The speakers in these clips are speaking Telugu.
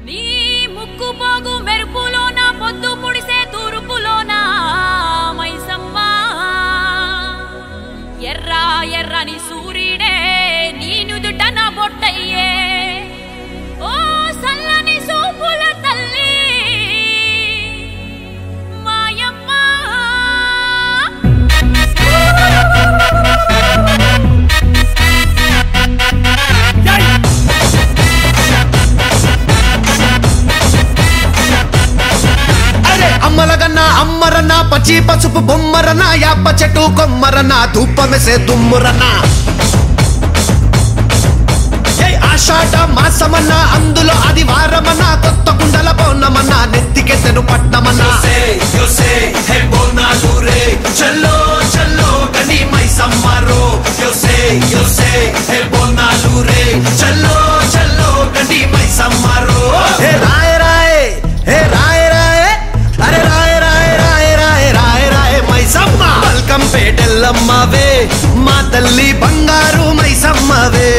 నీ ముక్కు పోగు మెరుపులోన పొద్దు పుడిసే తూర్పులోన మైసమ్మ ఎర్ర ఎర్రని సూర్యుడే నీ నుదుట నా బొట్టయ్యే ఓ సల్లని సూపుల తల్లి మాయమ్మ అమ్మలగన్న అమ్మరన్న పచ్చి పసుపు బొమ్మరన్న యాప చెట్టు కొమ్మరన్న ధూపమెసే దుమ్మురన్న ఆషాఢ మాసమన్న అందులో ఆదివారమన్న కొత్త కుండల పౌర్ణమన్న నెత్తికెత్తెను పట్నమన్న చల్లో చల్లో గని మైసమ్మరో చల్లో చల్లో గని మైసమ్మరో హే రాయ రాయ హే రాయ రాయ అరే రాయ రాయ రాయ రాయ రాయ రాయ మైసమ్మ మల్కంపేటెల్లమ్మవే మా తల్లి బంగారు మైసమ్మవే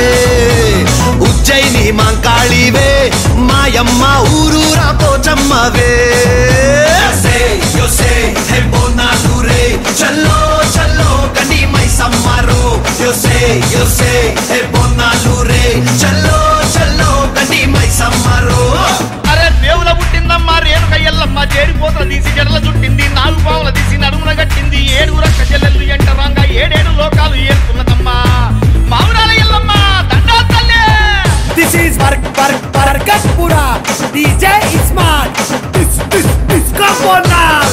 ఉజ్జయిని మాంకాళివే మాయమ్మ ఊరూరా పోచమ్మవే చల్లో చల్లో గని మైసమ్మరో చల్లో చల్లో గని మైసమ్మరో దేవుల పుట్టిందమ్మా రేణుక ఎల్లమ్మ చేరిపోతల తీసి జడల చుట్టింది నాలుగు పావుల తీసి నడుమున కట్టింది ఏడుగుర కజెల్లెల్లు ఎంటరాంగా ఏడేడు లోకాలు ఏరుతున్నదమ్మా మావురాల ఎల్లమ్మ దండా తల్లి. This is Barkatpura DJ Ismail Disco Bonal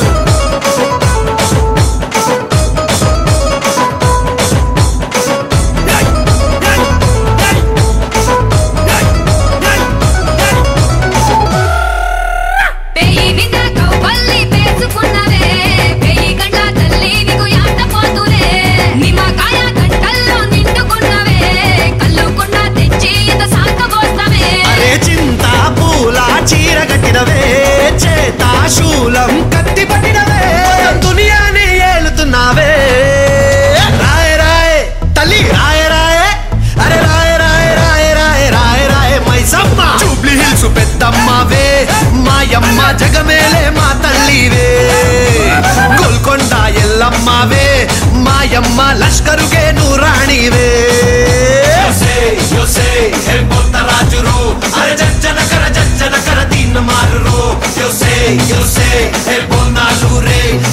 శూలం కత్తి పట్టినవే దునియాని ఏలుతున్నావే రాయ రాయ తల్లి రాయ రాయ అరే రాయ రాయ రాయ రాయ రాయ రాయ మైసమ్మ జూబ్లీ హిల్స్ పెద్దమ్మవే మాయమ్మ జగమేలే మా తల్లివే గోల్కొండ ఎల్లమ్మవే మాయమ్మ లష్కరుగే నూరాణివే రాజురో అరే జజ్జన కర దీన్ మారురో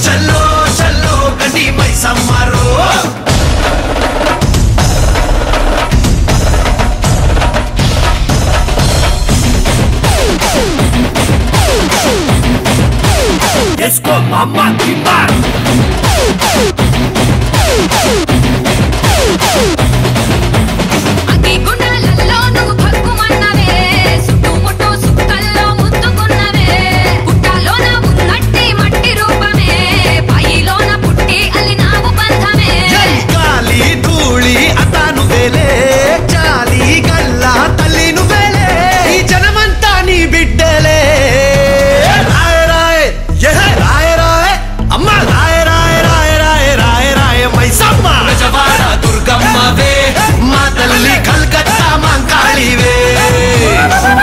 చల్లో చల్లో గని మైసమ్మరో Disco Mama Timba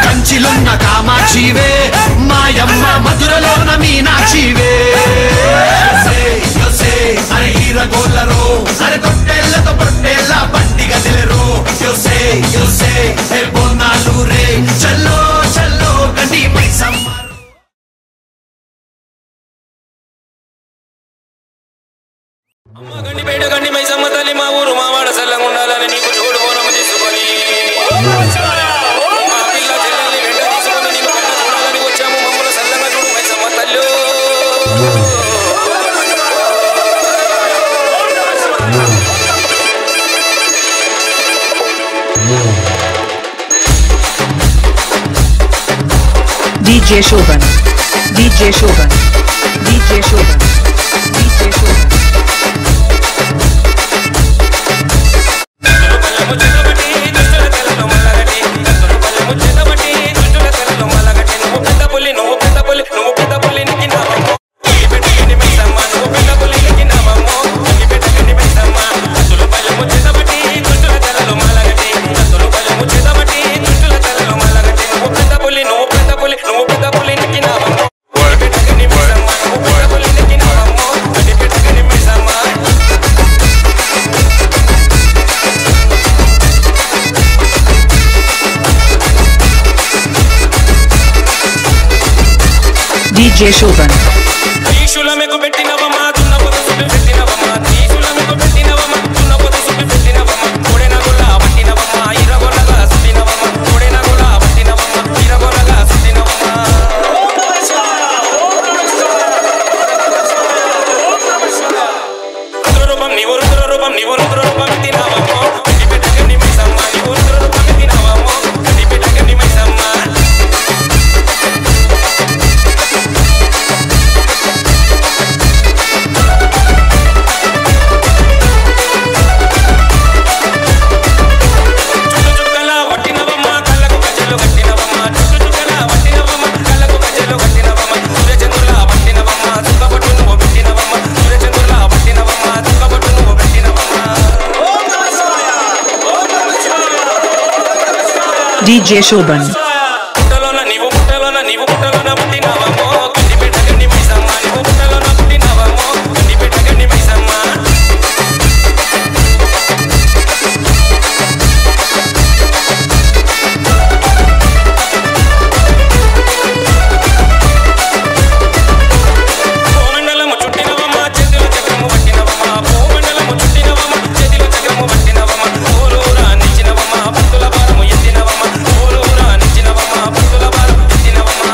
కంచిలున్న కామాక్షివే మాయమ్మ మధురలోన మీనాక్షివే అరే హీరగోళ్ళరో అరే తొట్టెళ్ళతో పొట్టెళ్ళ పండిగ దిలరో బోనాలు రే చల్లో చల్లో గని మైసమ్మ అమ్మ గండి బయట గండి మైసమ్మ తల్లి మా ఊరు మా వాడ సల్లంగా ఉండాలని నీకు చూడు బోనము తీసుకొని మా పిల్ల చెల్లెల్ని వెంట తీసుకొని నీకు వెంట చూడాలని వచ్చాము మమ్మల్ని సల్లంగా చూడు మైసమ్మ తల్లి. DJ Shoban DJ Shoban DJ Shoban DJ Shoban no DJ Shoban. త్రిశూలమెకు పెట్టినవమా దున్నపోతు సుబ్బి పెట్టినవమా త్రిశూలమెకు పెట్టినవమా దున్నపోతు సుబ్బి పెట్టినవమా కోడెనగుల పట్టినవమా ఇరగొలగా సుట్టినవమా కోడెనగుల పట్టినవమా ఇరగొలగా సుట్టినవమా రుద్రరూపం నీవు రుద్రరూపం నీవు రుద్రరూపం తినవమో గండిపెట్టగని మైసమ్మ నీవు రుద్రరూపం తినవమో గండిపెట్టగని మైసమ్మ DJ Shoban. పుట్టలోన నీవు పుట్టలోన నీవు పుట్టలోన పుట్టినవమో గండిపెట్టగని మైసమ్మ నీవు పుట్టలోన పుట్టినవమో గండిపెట్టగని మైసమ్మ భూమండలము చుట్టినవమ్మ చేతిలో చక్రము పట్టినవమ్మ భూమండలము చుట్టినవమ్మ చేతిలో చక్రము పట్టినవమ్మ ఊరూరా నిచ్చినవమ్మ భక్తుల భారము ఎత్తినవమ్మ ఊరూరా నిచ్చినవమ్మ భక్తుల భారము ఎత్తినవమ్మ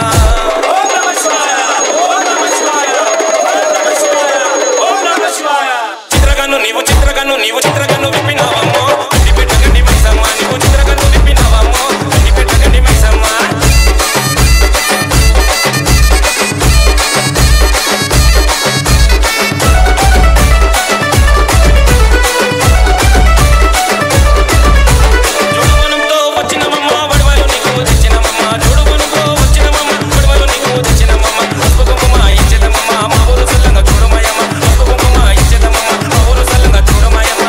ఓం నమః శివాయ ఓం నమః శివాయ ఓం నమః శివాయ ఓం నమః శివాయ చిత్రకన్ను నీవు చిత్రకన్ను విప్పినవమ్మో గండిపెట్టగని మైసమ్మ నీవు చిత్రకన్ను విప్పినవమ్మో గండిపెట్టగని మైసమ్మ జోడువనంతో వచ్చినమమ్మ వడవలు నీకు తెచ్చినమమ్మ జోడువనంతో వచ్చినమమ్మ వడవలు నీకు తెచ్చినమమ్మ పసుపు కుంకుమ ఇచ్చేదమమ్మ మా ఊరు సల్లంగా చూడమయ్యమ్మ పసుపు కుంకుమ ఇచ్చేదమమ్మ మా ఊరు సల్లంగా చూడమయ్యమ్మ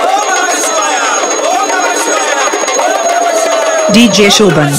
ఓం నమః శివాయ ఓం నమః శివాయ ఓం నమః శివాయ DJ Shoban.